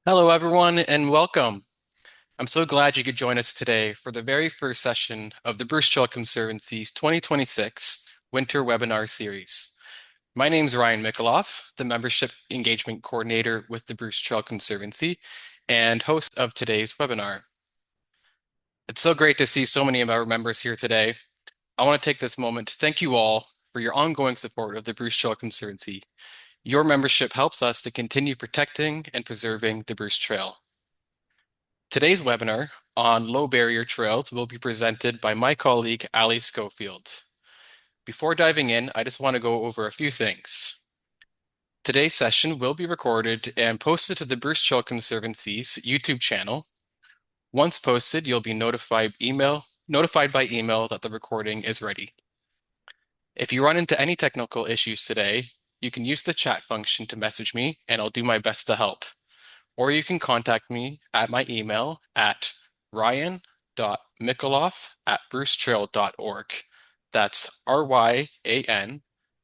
Hello, everyone, and welcome. I'm so glad you could join us today for the very first session of the Bruce Trail Conservancy's 2026 Winter Webinar Series. My name is Ryan Mikaloff, the Membership Engagement Coordinator with the Bruce Trail Conservancy and host of today's webinar. It's so great to see so many of our members here today. I want to take this moment to thank you all for your ongoing support of the Bruce Trail Conservancy. Your membership helps us to continue protecting and preserving the Bruce Trail. Today's webinar on low barrier trails will be presented by my colleague, Ali Schofield. Before diving in, I just want to go over a few things. Today's session will be recorded and posted to the Bruce Trail Conservancy's YouTube channel. Once posted, you'll be notified by email that the recording is ready. If you run into any technical issues today, you can use the chat function to message me and I'll do my best to help. Or you can contact me at my email at ryan.mikaloff@brucetrail.org. That's RYAN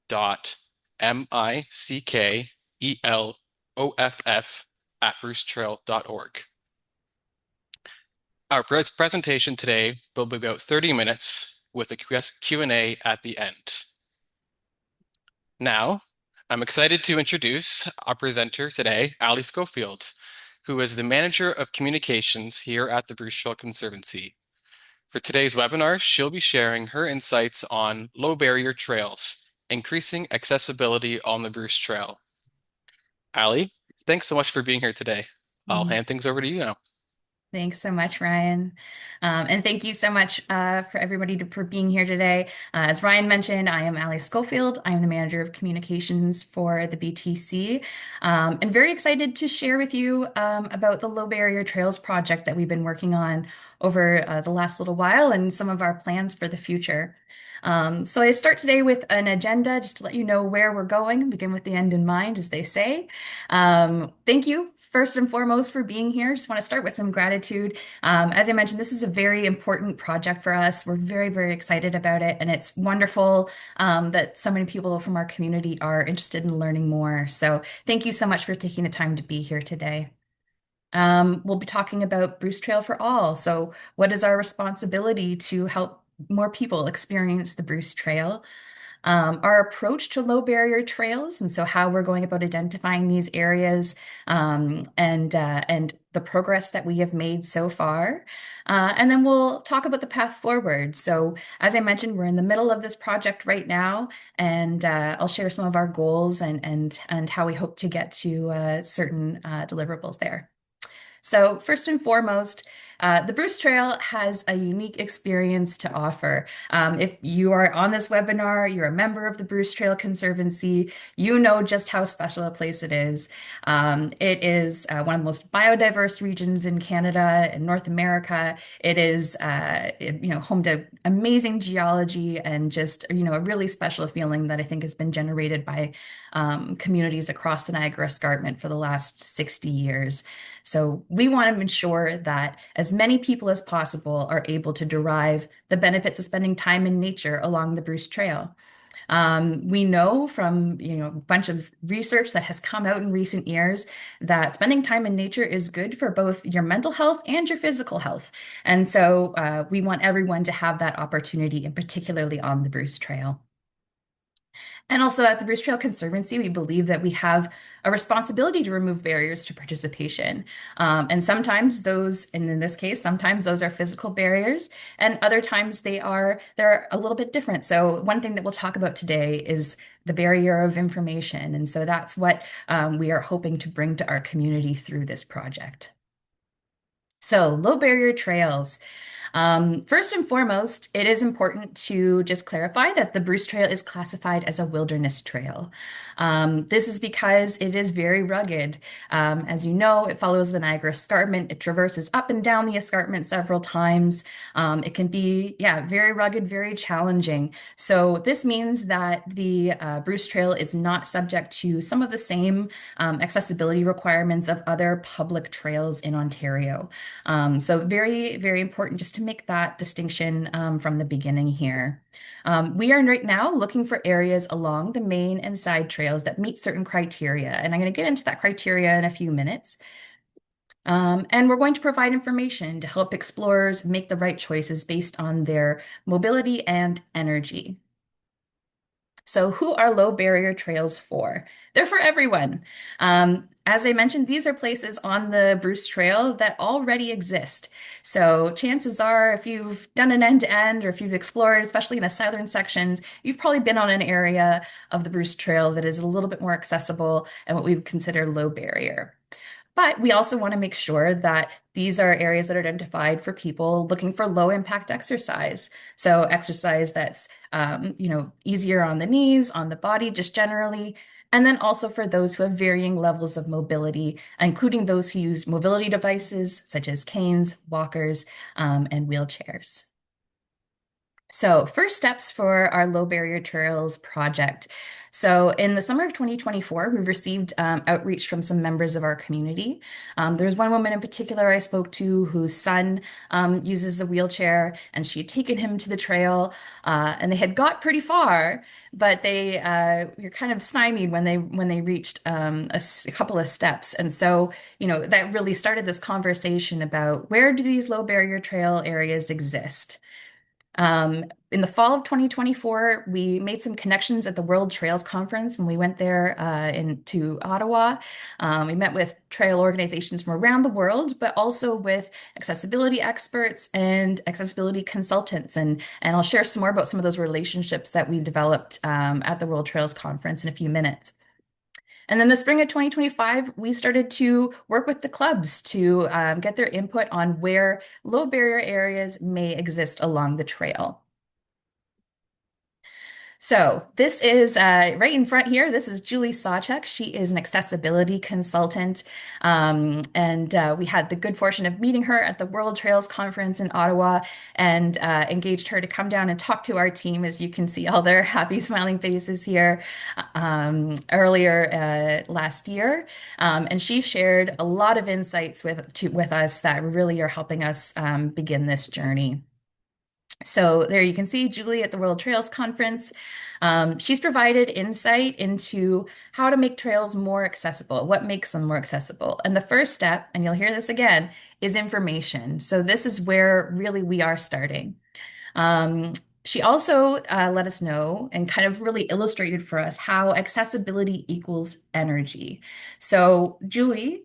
dot MICKELOFF@brucetrail.org. Our presentation today will be about 30 minutes with a Q&A at the end. Now, I'm excited to introduce our presenter today, Ali Schofield, who is the Manager of Communications here at the Bruce Trail Conservancy. For today's webinar, she'll be sharing her insights on low barrier trails, increasing accessibility on the Bruce Trail. Ali, thanks so much for being here today. I'll hand things over to you now. Thanks so much, Ryan. And thank you so much for everybody for being here today. As Ryan mentioned, I am Ali Schofield. I am the Manager of Communications for the BTC. And very excited to share with you about the Low Barrier Trails project that we've been working on over the last little while and some of our plans for the future. So I start today with an agenda just to let you know where we're going, begin with the end in mind, as they say. Thank you first and foremost for being here. Just want to start with some gratitude. As I mentioned, this is a very important project for us. We're very, very excited about it, and it's wonderful that so many people from our community are interested in learning more. So thank you so much for taking the time to be here today. We'll be talking about Bruce Trail for All. So, what is our responsibility to help more people experience the Bruce Trail? Our approach to low barrier trails, and so how we're going about identifying these areas, and the progress that we have made so far. And then we'll talk about the path forward. So, as I mentioned, we're in the middle of this project right now, and I'll share some of our goals and how we hope to get to certain deliverables there. So, first and foremost, the Bruce Trail has a unique experience to offer. If you are on this webinar, you're a member of the Bruce Trail Conservancy, you know just how special a place it is. It is one of the most biodiverse regions in Canada and North America. It is, home to amazing geology and just, a really special feeling that I think has been generated by communities across the Niagara Escarpment for the last 60 years. So we want to ensure that as many people as possible are able to derive the benefits of spending time in nature along the Bruce Trail. We know from a bunch of research that has come out in recent years that spending time in nature is good for both your mental health and your physical health. And so we want everyone to have that opportunity, and particularly on the Bruce Trail. And also at the Bruce Trail Conservancy, we believe that we have a responsibility to remove barriers to participation. And sometimes those, and in this case, sometimes those are physical barriers, and other times they're a little bit different. So one thing that we'll talk about today is the barrier of information. And so that's what we are hoping to bring to our community through this project. So low barrier trails. First and foremost, it is important to just clarify that the Bruce Trail is classified as a wilderness trail. This is because it is very rugged. As you know, it follows the Niagara Escarpment. It traverses up and down the escarpment several times. It can be, very rugged, very challenging. So this means that the Bruce Trail is not subject to some of the same accessibility requirements of other public trails in Ontario. So very, very important just to make that distinction from the beginning here. We are right now looking for areas along the main and side trails that meet certain criteria, and I'm going to get into that criteria in a few minutes. And we're going to provide information to help explorers make the right choices based on their mobility and energy. So, who are low barrier trails for? They're for everyone. As I mentioned, these are places on the Bruce Trail that already exist. So, chances are, if you've done an end to end or if you've explored, especially in the southern sections, you've probably been on an area of the Bruce Trail that is a little bit more accessible and what we would consider low barrier. But we also want to make sure that these are areas that are identified for people looking for low impact exercise. So exercise that's easier on the knees, on the body, just generally. And then also for those who have varying levels of mobility, including those who use mobility devices such as canes, walkers, and wheelchairs. So, first steps for our low barrier trails project. So, in the summer of 2024, we received outreach from some members of our community. There was one woman in particular I spoke to whose son uses a wheelchair, and she had taken him to the trail, and they had got pretty far, but they were kind of stymied when they reached a couple of steps. And so, that really started this conversation about where do these low barrier trail areas exist? In the fall of 2024, we made some connections at the World Trails Conference when we went there into Ottawa. We met with trail organizations from around the world, but also with accessibility experts and accessibility consultants. And I'll share some more about some of those relationships that we developed at the World Trails Conference in a few minutes. And then the spring of 2025, we started to work with the clubs to get their input on where low barrier areas may exist along the trail. So this is right in front here. This is Julie Sawchuk. She is an accessibility consultant. And we had the good fortune of meeting her at the World Trails Conference in Ottawa and engaged her to come down and talk to our team, as you can see all their happy, smiling faces here earlier last year. And she shared a lot of insights with us that really are helping us begin this journey. So there you can see Julie at the World Trails Conference. She's provided insight into how to make trails more accessible, what makes them more accessible. And the first step, and you'll hear this again, is information. So this is where really we are starting. Um, she also let us know and kind of really illustrated for us how accessibility equals energy. So Julie,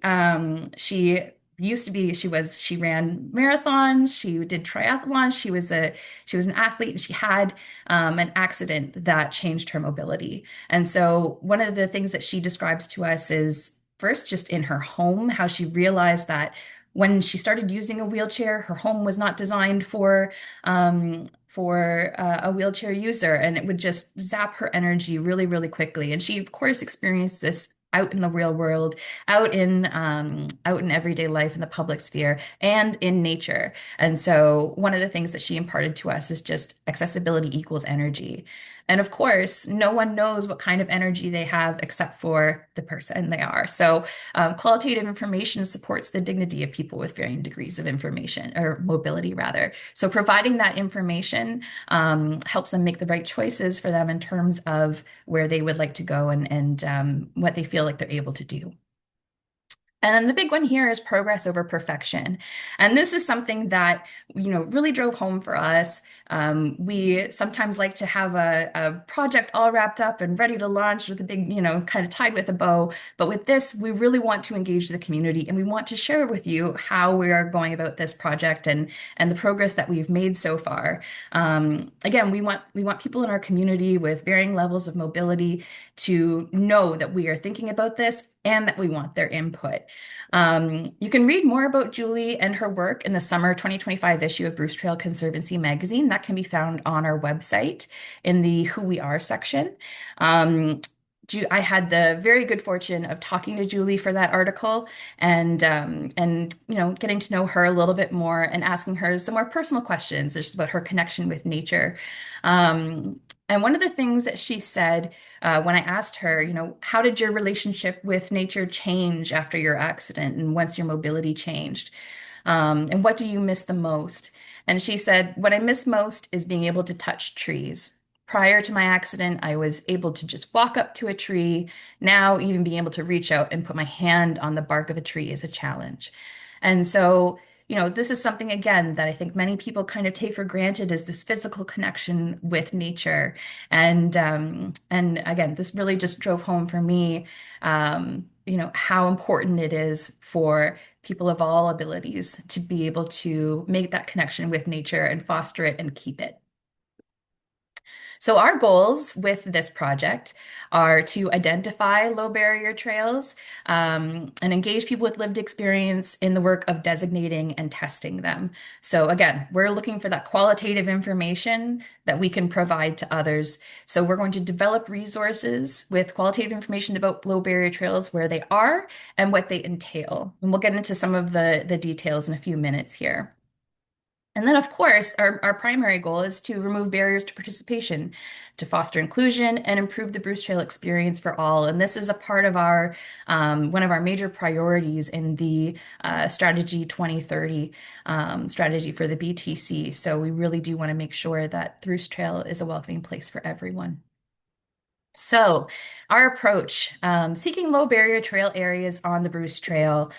she ran marathons, she did triathlons, she was an athlete, and she had an accident that changed her mobility. And so one of the things that she describes to us is first just in her home, how she realized that when she started using a wheelchair, her home was not designed for a wheelchair user, and it would just zap her energy really, really quickly. And she, of course, experienced this out in the real world, out in everyday life in the public sphere and in nature. And so one of the things that she imparted to us is just accessibility equals energy. And of course, no one knows what kind of energy they have except for the person they are. So qualitative information supports the dignity of people with varying degrees of information or mobility, rather. So providing that information helps them make the right choices for them in terms of where they would like to go and what they feel like they're able to do. And the big one here is progress over perfection. And this is something that, really drove home for us. We sometimes like to have a project all wrapped up and ready to launch with a big, kind of tied with a bow. But with this, we really want to engage the community and we want to share with you how we are going about this project and the progress that we've made so far. Again, we want people in our community with varying levels of mobility to know that we are thinking about this and that we want their input. You can read more about Julie and her work in the summer 2025 issue of Bruce Trail Conservancy magazine. That can be found on our website in the Who We Are section. I had the very good fortune of talking to Julie for that article and getting to know her a little bit more and asking her some more personal questions just about her connection with nature. And one of the things that she said when I asked her, how did your relationship with nature change after your accident and once your mobility changed? And what do you miss the most? And she said, what I miss most is being able to touch trees. Prior to my accident, I was able to just walk up to a tree. Now, even being able to reach out and put my hand on the bark of a tree is a challenge. And so, this is something again that I think many people kind of take for granted is this physical connection with nature. And again, this really just drove home for me, how important it is for people of all abilities to be able to make that connection with nature and foster it and keep it. So our goals with this project are to identify low barrier trails, and engage people with lived experience in the work of designating and testing them. So again, we're looking for that qualitative information that we can provide to others. So we're going to develop resources with qualitative information about low barrier trails, where they are and what they entail. And we'll get into some of the details in a few minutes here. And then, of course, our primary goal is to remove barriers to participation, to foster inclusion and improve the Bruce Trail experience for all. And this is a part of our one of our major priorities in the Strategy 2030 strategy for the BTC. So we really do want to make sure that Bruce Trail is a welcoming place for everyone. So, our approach, seeking low barrier trail areas on the Bruce Trail.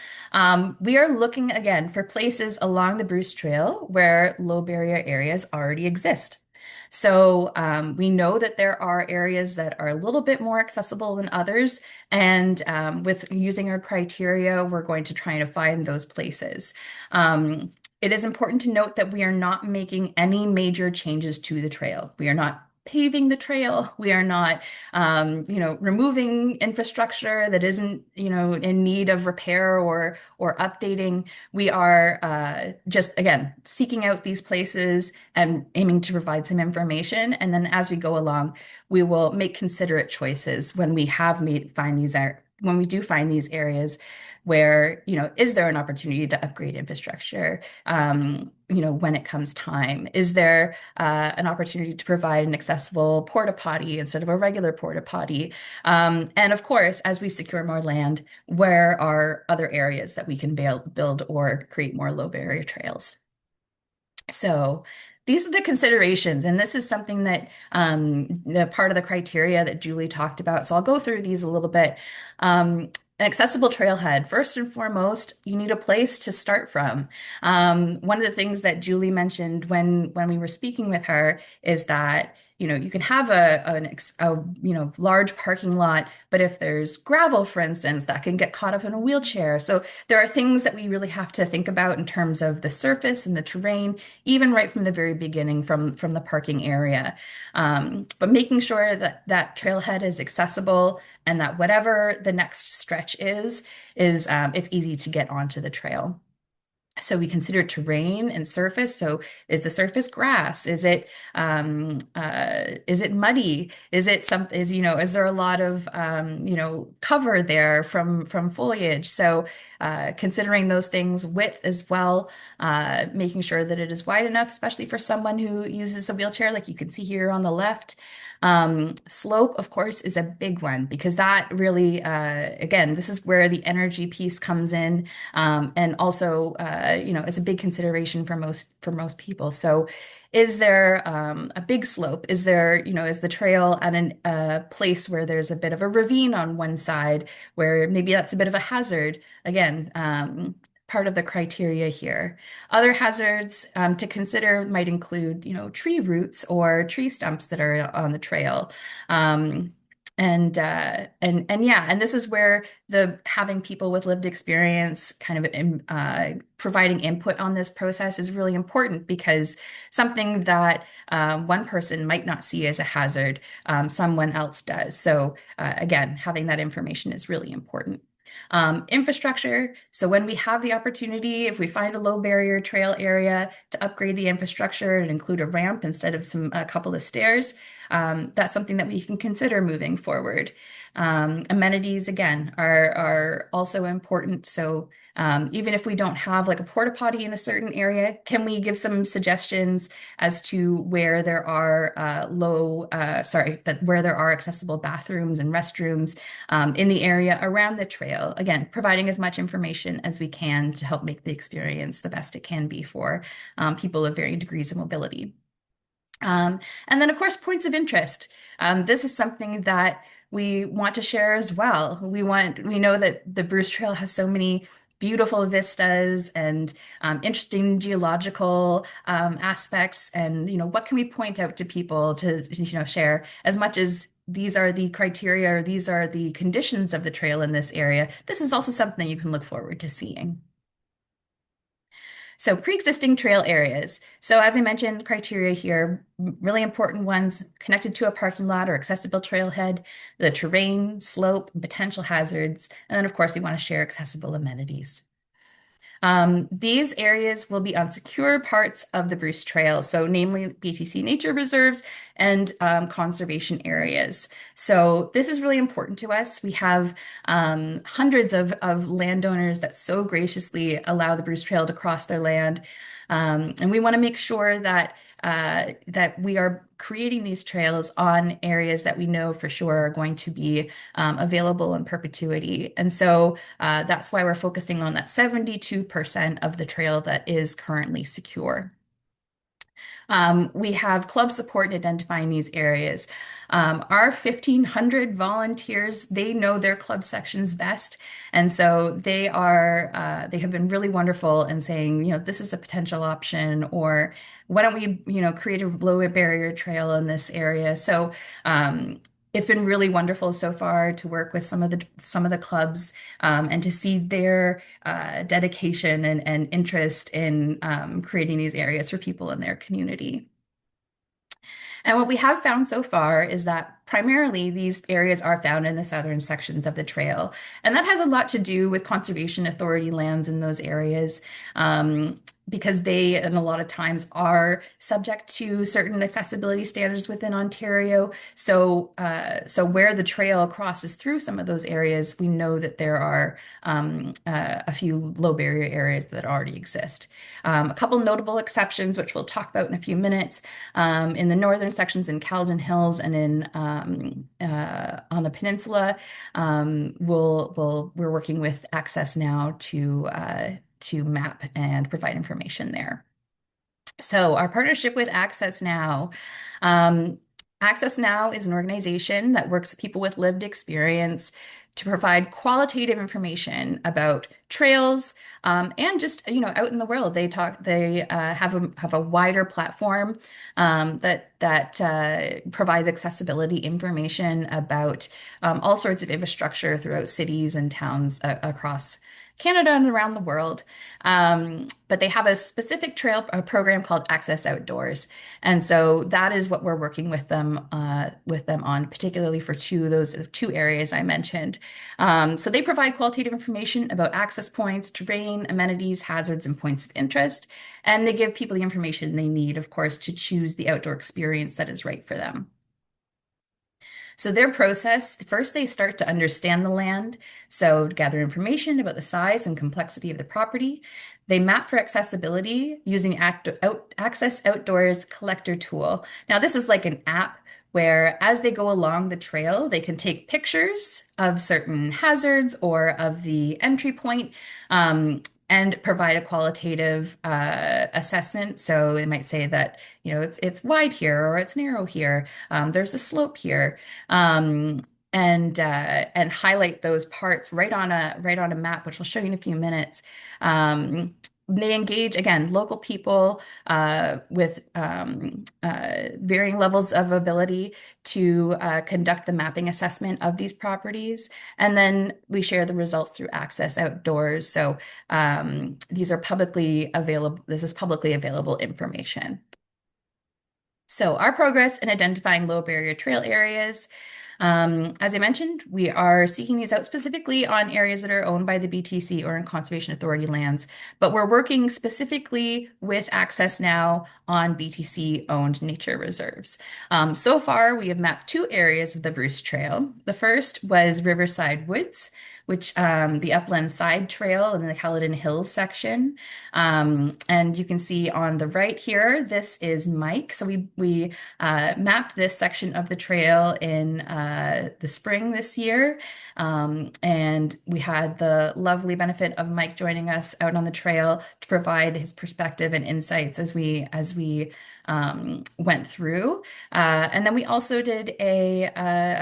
We are looking again for places along the Bruce Trail where low barrier areas already exist. So, we know that there are areas that are a little bit more accessible than others. And with using our criteria, we're going to try to find those places. It is important to note that we are not making any major changes to the trail. We are not paving the trail. We are not removing infrastructure that isn't, in need of repair or updating. We are just again seeking out these places and aiming to provide some information. And then as we go along, we will make considerate choices when we have made find these when we do find these areas where, is there an opportunity to upgrade infrastructure? When it comes time, is there an opportunity to provide an accessible porta potty instead of a regular porta potty? And of course, as we secure more land, where are other areas that we can build or create more low barrier trails? So these are the considerations, and this is something that the part of the criteria that Julie talked about. So I'll go through these a little bit. An accessible trailhead. First and foremost, you need a place to start from. One of the things that Julie mentioned when we were speaking with her is that you can have a large parking lot, but if there's gravel, for instance, that can get caught up in a wheelchair. So there are things that we really have to think about in terms of the surface and the terrain, even right from the very beginning, from the parking area. But making sure that that trailhead is accessible and that whatever the next stretch is it's easy to get onto the trail. So we consider terrain and surface. So is the surface grass? Is it muddy? Is there a lot of cover there from foliage? So considering those things, width as well, making sure that it is wide enough, especially for someone who uses a wheelchair, like you can see here on the left. Slope, of course, is a big one because that really, again, this is where the energy piece comes in, and also, it's a big consideration for most people. So, is there a big slope? Is the trail at a place where there's a bit of a ravine on one side, where maybe that's a bit of a hazard? Again, part of the criteria here. Other hazards to consider might include, tree roots or tree stumps that are on the trail. And yeah, and this is where the having people with lived experience kind of providing input on this process is really important, because something that one person might not see as a hazard, someone else does. So again, having that information is really important. Infrastructure. So when we have the opportunity, if we find a low barrier trail area, to upgrade the infrastructure and include a ramp instead of a couple of stairs, that's something that we can consider moving forward. Amenities, again, are also important. So even if we don't have like a porta potty in a certain area, can we give some suggestions as to where there are where there are accessible bathrooms and restrooms in the area around the trail? Again, providing as much information as we can to help make the experience the best it can be for people of varying degrees of mobility. And then, of course, points of interest. This is something that we want to share as well. We know that the Bruce Trail has so many beautiful vistas and interesting geological aspects. And, what can we point out to people to, share as much as these are the criteria or these are the conditions of the trail in this area. This is also something you can look forward to seeing. So pre-existing trail areas. So as I mentioned, criteria here, really important ones connected to a parking lot or accessible trailhead, the terrain, slope, and potential hazards. And then of course we want to share accessible amenities. These areas will be on secure parts of the Bruce Trail, so namely BTC nature reserves and conservation areas. So this is really important to us. We have hundreds of landowners that so graciously allow the Bruce Trail to cross their land. And we want to make sure that we are creating these trails on areas that we know for sure are going to be available in perpetuity. And so that's why we're focusing on that 72% of the trail that is currently secure. We have club support in identifying these areas. Our 1,500 volunteers, they know their club sections best. And so they have been really wonderful in saying, this is a potential option, or why don't we, create a low barrier trail in this area? So, it's been really wonderful so far to work with some of the clubs and to see their dedication and interest in creating these areas for people in their community. And what we have found so far is that primarily these areas are found in the southern sections of the trail. And that has a lot to do with conservation authority lands in those areas. Because they, and a lot of times, are subject to certain accessibility standards within Ontario. So where the trail crosses through some of those areas, we know that there are a few low barrier areas that already exist. A couple notable exceptions, which we'll talk about in a few minutes, in the northern sections in Caledon Hills and in on the peninsula, we're working with AccessNow to map and provide information there. So our partnership with AccessNow. AccessNow is an organization that works with people with lived experience to provide qualitative information about trails and just out in the world. They have a wider platform that provides accessibility information about all sorts of infrastructure throughout cities and towns across Canada and around the world. But they have a specific trail program called Access Outdoors. And so that is what we're working with them on, particularly for those two areas I mentioned. So they provide qualitative information about access points, terrain, amenities, hazards, and points of interest. And they give people the information they need, of course, to choose the outdoor experience that is right for them. So their process, first they start to understand the land, so gather information about the size and complexity of the property. They map for accessibility using the Access Outdoors collector tool. Now this is like an app where as they go along the trail, they can take pictures of certain hazards or of the entry point. And provide a qualitative assessment. So they might say that it's wide here or it's narrow here. There's a slope here, and highlight those parts right on a map, which I'll show you in a few minutes. They engage, again, local people with varying levels of ability to conduct the mapping assessment of these properties. And then we share the results through Access Outdoors. So these are publicly available. This is publicly available information. So our progress in identifying low barrier trail areas. As I mentioned, we are seeking these out specifically on areas that are owned by the BTC or in Conservation Authority lands, but we're working specifically with AccessNow on BTC-owned nature reserves. So far, we have mapped two areas of the Bruce Trail. The first was Riverside Woods, which the Upland Side Trail in the Caledon Hills section. And you can see on the right here, this is Mike. So we mapped this section of the trail in the spring this year. And we had the lovely benefit of Mike joining us out on the trail to provide his perspective and insights as we went through. And then we also did a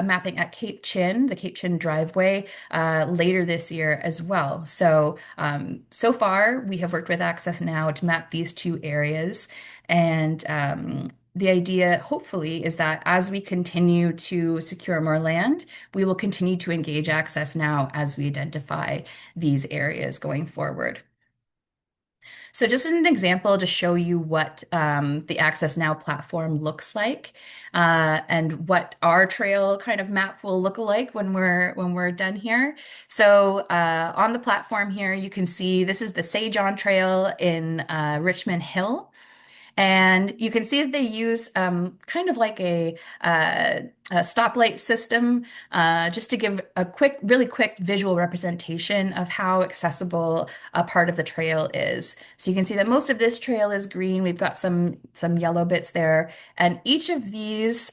mapping at Cape Chin, the Cape Chin driveway, later this year as well. So far, we have worked with Access Now to map these two areas. And the idea, hopefully, is that as we continue to secure more land, we will continue to engage Access Now as we identify these areas going forward. So just an example to show you what the Access Now platform looks like, and what our trail kind of map will look like when we're done here. So on the platform here, you can see this is the Sage On Trail in Richmond Hill. And you can see that they use kind of like a stoplight system, just to give a really quick visual representation of how accessible a part of the trail is. So you can see that most of this trail is green. We've got some yellow bits there, and each of these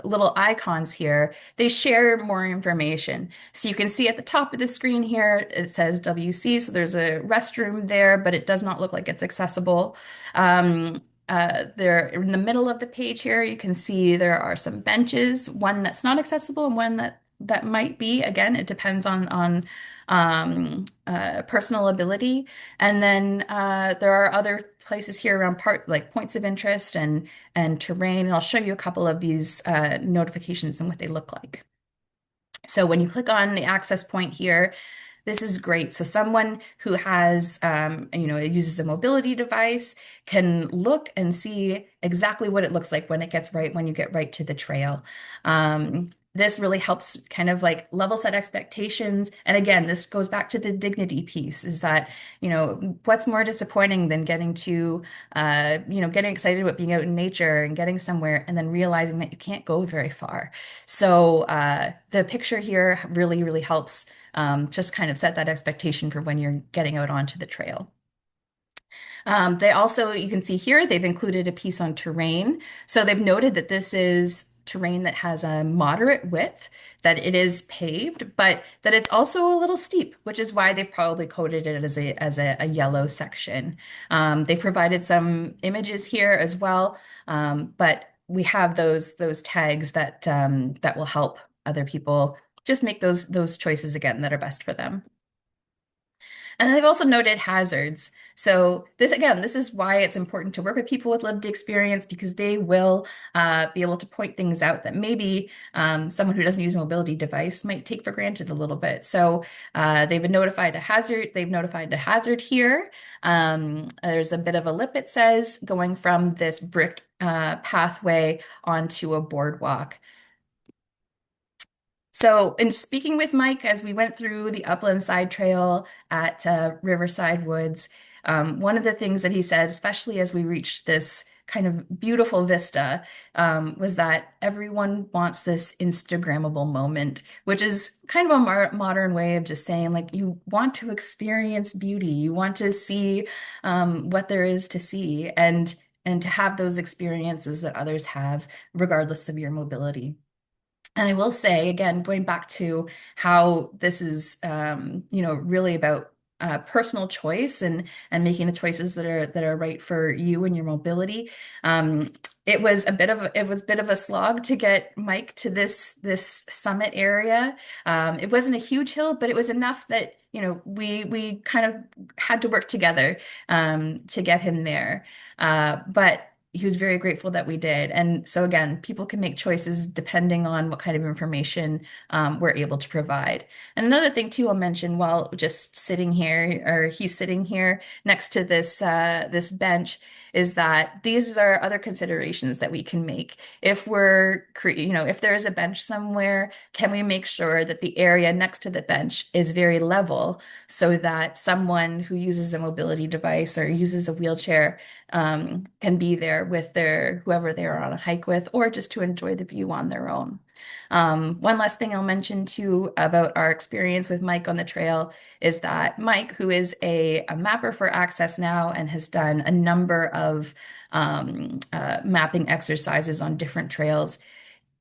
little icons here, they share more information. So you can see at the top of the screen here, it says WC. So there's a restroom there, but it does not look like it's accessible. There in the middle of the page here, you can see there are some benches, one that's not accessible and one that might be. Again, it depends on personal ability. And then there are other places here around like points of interest and terrain. And I'll show you a couple of these notifications and what they look like. So when you click on the access point here, this is great. So someone who has, uses a mobility device can look and see exactly what it looks like when you get right to the trail. This really helps kind of like level set expectations. And again, this goes back to the dignity piece, is that, what's more disappointing than getting excited about being out in nature and getting somewhere and then realizing that you can't go very far. So the picture here really, really helps just kind of set that expectation for when you're getting out onto the trail. They also, you can see here, they've included a piece on terrain. So they've noted that this is terrain that has a moderate width, that it is paved, but that it's also a little steep, which is why they've probably coded it as a yellow section. They provided some images here as well, but we have those tags that will help other people just make those choices again that are best for them. And they've also noted hazards. So this is why it's important to work with people with lived experience, because they will be able to point things out that maybe someone who doesn't use a mobility device might take for granted a little bit. So they've notified a hazard. They've notified a hazard here. There's a bit of a lip, it says, going from this brick pathway onto a boardwalk. So, in speaking with Mike as we went through the Upland Side Trail at Riverside Woods, one of the things that he said, especially as we reached this kind of beautiful vista, was that everyone wants this Instagrammable moment, which is kind of a modern way of just saying, like, you want to experience beauty, you want to see what there is to see, and to have those experiences that others have, regardless of your mobility. And I will say, again, going back to how this is, really about personal choice and making the choices that are right for you and your mobility. It was a bit of a slog to get Mike to this summit area. It wasn't a huge hill, but it was enough that we kind of had to work together to get him there. But he was very grateful that we did. And so again, people can make choices depending on what kind of information we're able to provide. And another thing too, I'll mention while just sitting here, or he's sitting here next to this bench, is that these are other considerations that we can make. If if there is a bench somewhere, can we make sure that the area next to the bench is very level so that someone who uses a mobility device or uses a wheelchair can be there with whoever they're on a hike with, or just to enjoy the view on their own. One last thing I'll mention too about our experience with Mike on the trail is that Mike, who is a mapper for Access Now and has done a number of mapping exercises on different trails,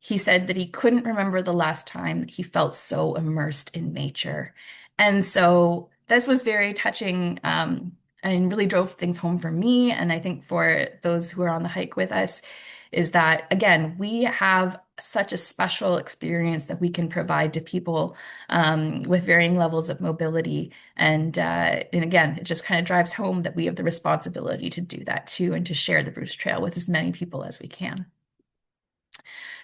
he said that he couldn't remember the last time that he felt so immersed in nature. And so this was very touching, and really drove things home for me. And I think for those who are on the hike with us, is that again, we have such a special experience that we can provide to people with varying levels of mobility. And again, it just kind of drives home that we have the responsibility to do that too, and to share the Bruce Trail with as many people as we can.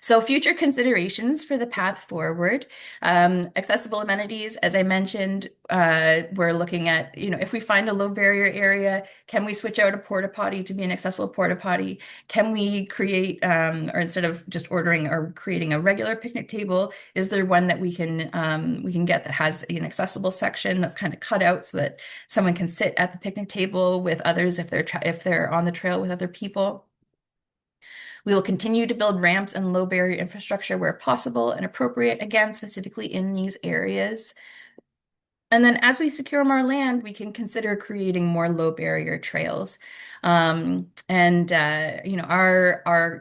So future considerations for the path forward, accessible amenities, as I mentioned, we're looking at, if we find a low barrier area, can we switch out a porta potty to be an accessible porta potty? Can we create, or instead of just ordering or creating a regular picnic table, is there one that we can get that has an accessible section that's kind of cut out so that someone can sit at the picnic table with others if they're on the trail with other people? We will continue to build ramps and low barrier infrastructure where possible and appropriate, again, specifically in these areas. And then as we secure more land, we can consider creating more low barrier trails. Our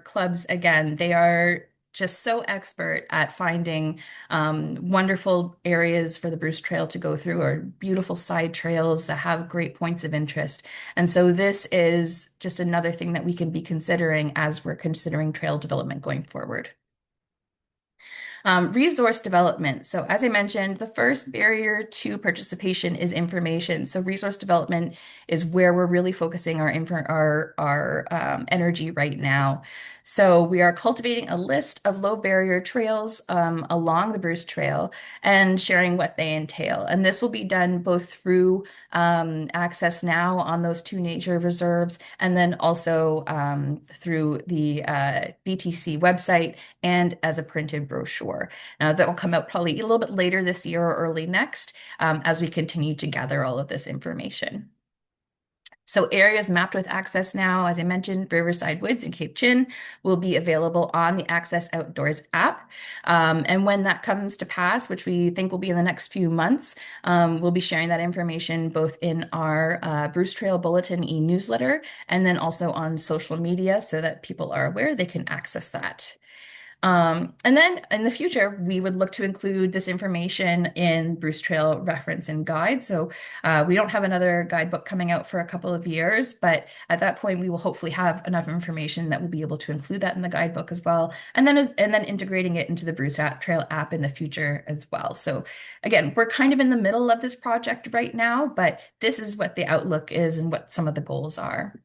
clubs, again, they are just so expert at finding wonderful areas for the Bruce Trail to go through, or beautiful side trails that have great points of interest. And so this is just another thing that we can be considering as we're considering trail development going forward. Resource development. So as I mentioned, the first barrier to participation is information. So resource development is where we're really focusing our energy right now. So we are cultivating a list of low barrier trails along the Bruce Trail and sharing what they entail. And this will be done both through Access Now on those two nature reserves, and then also through the BTC website and as a printed brochure. That will come out probably a little bit later this year or early next, as we continue to gather all of this information. So areas mapped with Access Now, as I mentioned, Riverside Woods and Cape Chin will be available on the Access Outdoors app. And when that comes to pass, which we think will be in the next few months, we'll be sharing that information both in our Bruce Trail Bulletin e-newsletter and then also on social media so that people are aware they can access that. And then in the future, we would look to include this information in Bruce Trail reference and guide. So we don't have another guidebook coming out for a couple of years, but at that point, we will hopefully have enough information that we'll be able to include that in the guidebook as well. And then integrating it into the Bruce Trail app in the future as well. So again, we're kind of in the middle of this project right now, but this is what the outlook is and what some of the goals are.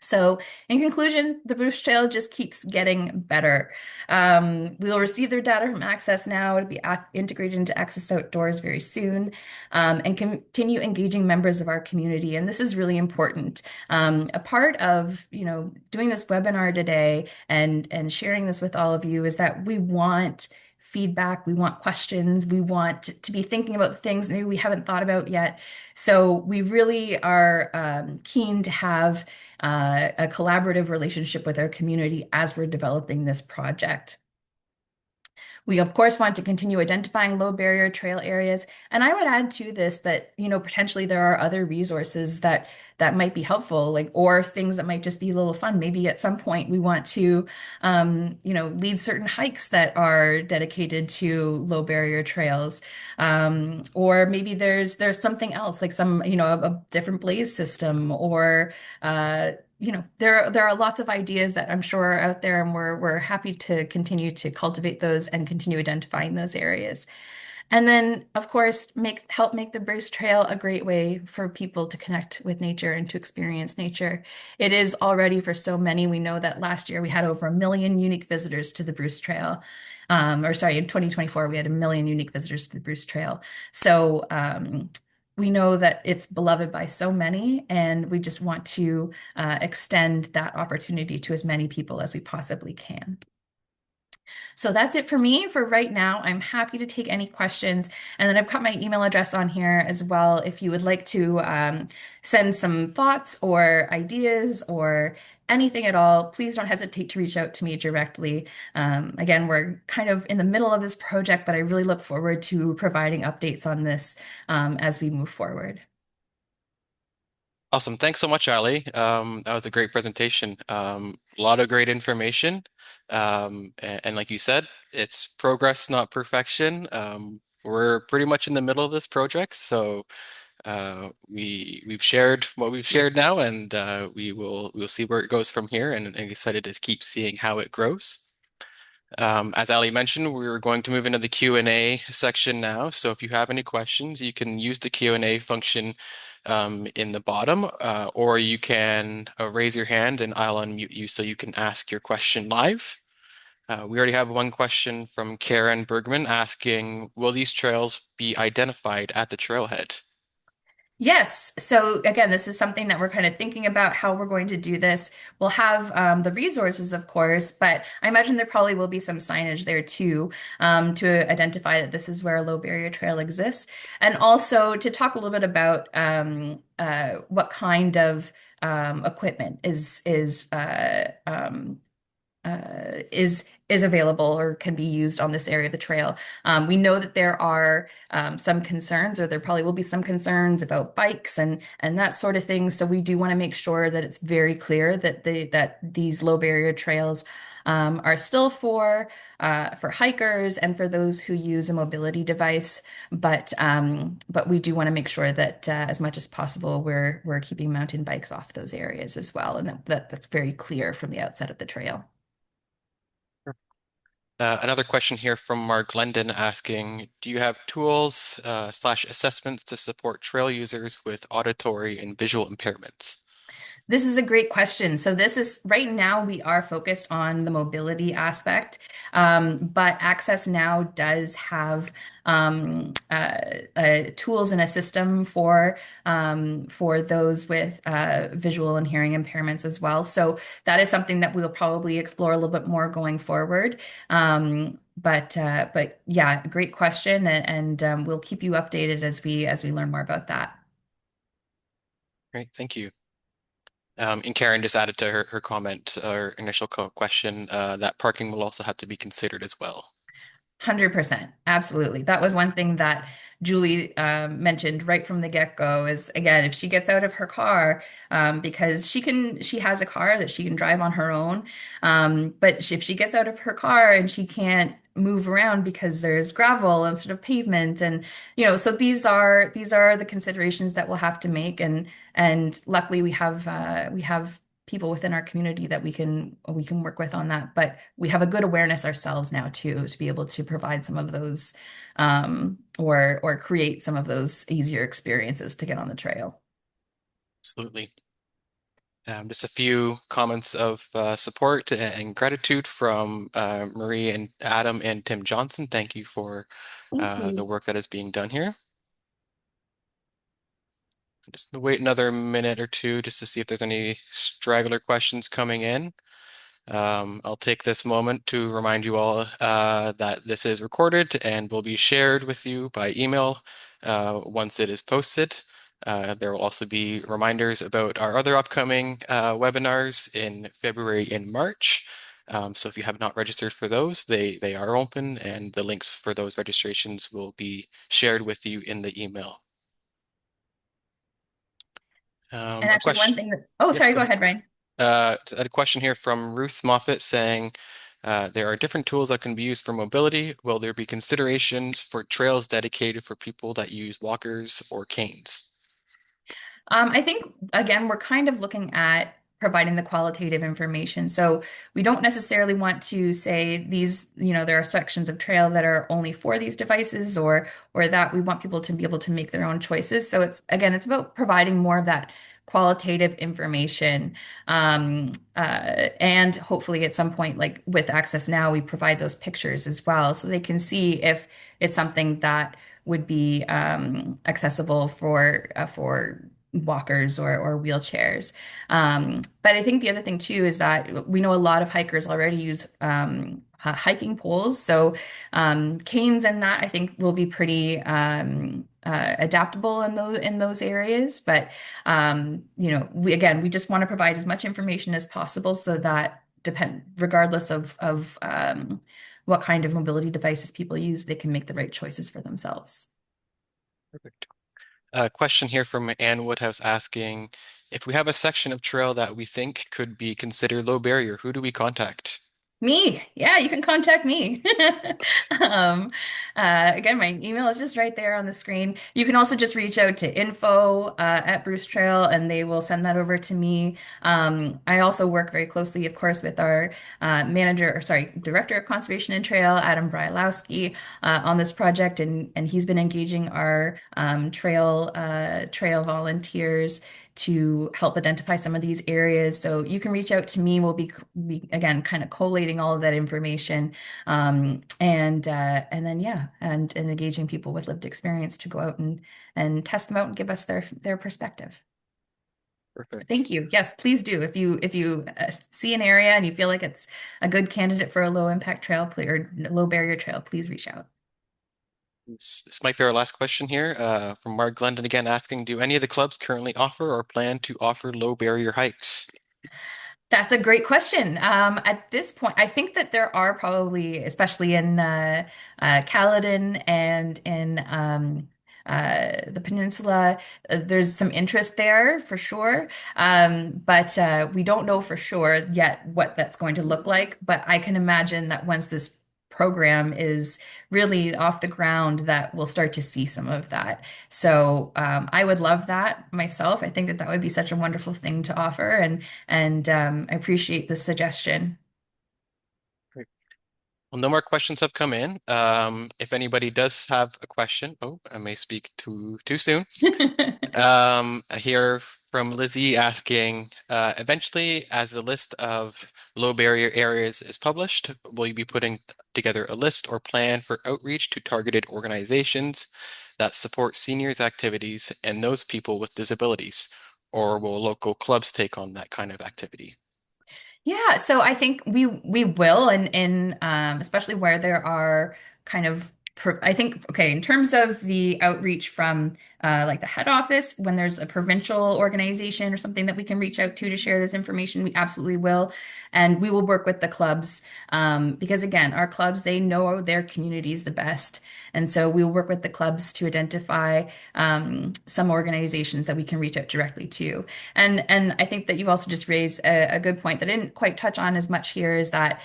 So in conclusion, the Bruce Trail just keeps getting better. We will receive their data from Access Now. It'll be integrated into Access Outdoors very soon, and continue engaging members of our community. And this is really important. A part of, doing this webinar today and sharing this with all of you is that we want feedback, we want questions, we want to be thinking about things maybe we haven't thought about yet. So we really are keen to have a collaborative relationship with our community as we're developing this project. We, of course, want to continue identifying low barrier trail areas. And I would add to this that, potentially there are other resources that might be helpful, or things that might just be a little fun. Maybe at some point we want to, lead certain hikes that are dedicated to low barrier trails. Or maybe there's something else, like a different blaze system, or there are lots of ideas that I'm sure are out there, and we're happy to continue to cultivate those and continue identifying those areas. And then, of course, help make the Bruce Trail a great way for people to connect with nature and to experience nature. It is already for so many. We know that last year we had over 1 million unique visitors to the Bruce Trail. In 2024, we had 1 million unique visitors to the Bruce Trail. So we know that it's beloved by so many, and we just want to extend that opportunity to as many people as we possibly can. So that's it for me for right now. I'm happy to take any questions. And then I've got my email address on here as well. If you would like to send some thoughts or ideas or anything at all, please don't hesitate to reach out to me directly. Again, we're kind of in the middle of this project, but I really look forward to providing updates on this as we move forward. Awesome. Thanks so much, Ali. That was a great presentation. A lot of great information. And like you said, it's progress, not perfection. We're pretty much in the middle of this project, so we've shared what we've shared now, and we'll see where it goes from here, and excited to keep seeing how it grows. As Ali mentioned, we're going to move into the Q&A section now. So if you have any questions, you can use the Q&A function in the bottom, or you can raise your hand and I'll unmute you so you can ask your question live. We already have one question from Karen Bergman asking, will these trails be identified at the trailhead? Yes. So again, this is something that we're kind of thinking about how we're going to do this. We'll have the resources, of course, but I imagine there probably will be some signage there too, to identify that this is where a low barrier trail exists, and also to talk a little bit about what kind of equipment is available or can be used on this area of the trail. We know that there are some concerns, or there probably will be some concerns about bikes and that sort of thing. So we do want to make sure that it's very clear that these low barrier trails are still for hikers and for those who use a mobility device. But we do want to make sure that as much as possible we're keeping mountain bikes off those areas as well, and that's very clear from the outset of the trail. Another question here from Mark Glendon asking, do you have tools slash assessments to support trail users with auditory and visual impairments? This is a great question. So this is right now we are focused on the mobility aspect, but Access Now does have tools and a system for those with visual and hearing impairments as well. So that is something that we'll probably explore a little bit more going forward. But yeah, great question, and we'll keep you updated as we learn more about that. Great, thank you. And Karen just added to her comment, or initial question, that parking will also have to be considered as well. 100%. Absolutely. That was one thing that Julie mentioned right from the get-go is again, if she gets out of her car, because she has a car that she can drive on her own. But if she gets out of her car and she can't move around because there's gravel instead of pavement, and so these are the considerations that we'll have to make, and luckily we have people within our community that we can work with on that. But we have a good awareness ourselves now too, to be able to provide some of those, or create some of those easier experiences to get on the trail. Absolutely. Just a few comments of support and gratitude from Marie and Adam and Tim Johnson. Thank you for Thank the you. work that is being done here. Just wait another minute or two just to see if there's any straggler questions coming in. I'll take this moment to remind you all that this is recorded and will be shared with you by email once it is posted. There will also be reminders about our other upcoming webinars in February and March. So if you have not registered for those, they are open, and the links for those registrations will be shared with you in the email. And A actually, one question. thing that, oh, Yep, sorry, go go ahead. ahead, Ryan. A question here from Ruth Moffett saying, there are different tools that can be used for mobility. Will there be considerations for trails dedicated for people that use walkers or canes? I think, again, we're kind of looking at providing the qualitative information. So we don't necessarily want to say these, there are sections of trail that are only for these devices, or that we want people to be able to make their own choices. So it's about providing more of that qualitative information. And hopefully at some point, like with Access Now, we provide those pictures as well so they can see if it's something that would be accessible for walkers or wheelchairs. But I think the other thing too is that we know a lot of hikers already use hiking poles. So canes and that I think will be pretty adaptable in those areas. But we just want to provide as much information as possible so that regardless of what kind of mobility devices people use, they can make the right choices for themselves. Perfect. A question here from Ann Woodhouse asking, if we have a section of trail that we think could be considered low barrier, who do we contact? Me. Yeah, you can contact me. Um, again, my email is just right there on the screen. You can also just reach out to info at Bruce Trail and they will send that over to me. I also work very closely, of course, with our Director of Conservation and Trail, Adam Brylowski, on this project, and he's been engaging our trail volunteers to help identify some of these areas. So you can reach out to me. We'll be again kind of collating all of that information, and then yeah, and engaging people with lived experience to go out and test them out and give us their perspective. Perfect. Thank you. Yes, please do. If you see an area and you feel like it's a good candidate for a low impact trail or low barrier trail, please reach out. This might be our last question here from Mark Glendon again asking, do any of the clubs currently offer or plan to offer low barrier hikes? That's a great question. At this point, I think that there are probably, especially in Caledon and in the peninsula, there's some interest there for sure. But we don't know for sure yet what that's going to look like. But I can imagine that once this program is really off the ground, that we'll start to see some of that. So I would love that myself. I think that that would be such a wonderful thing to offer, and I appreciate the suggestion. Great. Well, no more questions have come in. If anybody does have a question, oh, I may speak too soon. I hear from Lizzie asking, eventually, as the list of low barrier areas is published, will you be putting together a list or plan for outreach to targeted organizations that support seniors' activities and those people with disabilities? Or will local clubs take on that kind of activity? Yeah, so I think we will, and especially where there are kind of I think okay, in terms of the outreach from like the head office, when there's a provincial organization or something that we can reach out to share this information, we absolutely will, and we will work with the clubs because again, our clubs, they know their communities the best, and so we'll work with the clubs to identify some organizations that we can reach out directly to. And I think that you've also just raised a good point that I didn't quite touch on as much here is that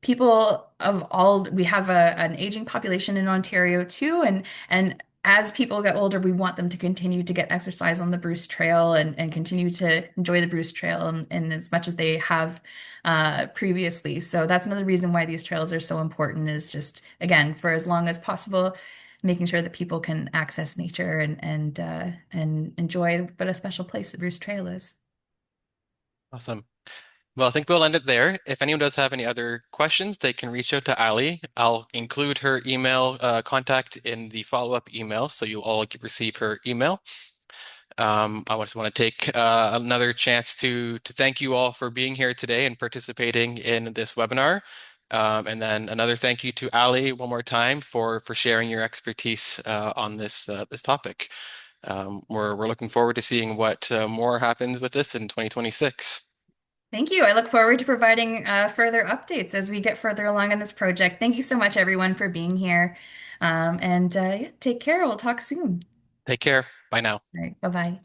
people of all we have an aging population in Ontario too, and as people get older, we want them to continue to get exercise on the Bruce Trail and continue to enjoy the Bruce Trail and as much as they have previously. So that's another reason why these trails are so important is just again for as long as possible making sure that people can access nature and enjoy what a special place the Bruce Trail is. Awesome. Well, I think we'll end it there. If anyone does have any other questions, they can reach out to Ali. I'll include her email contact in the follow-up email, so you'll all receive her email. I just want to take another chance to thank you all for being here today and participating in this webinar. And then another thank you to Ali one more time for sharing your expertise on this topic. We're looking forward to seeing what more happens with this in 2026. Thank you. I look forward to providing further updates as we get further along in this project. Thank you so much, everyone, for being here. And yeah, take care. We'll talk soon. Take care. Bye now. All right. Bye-bye.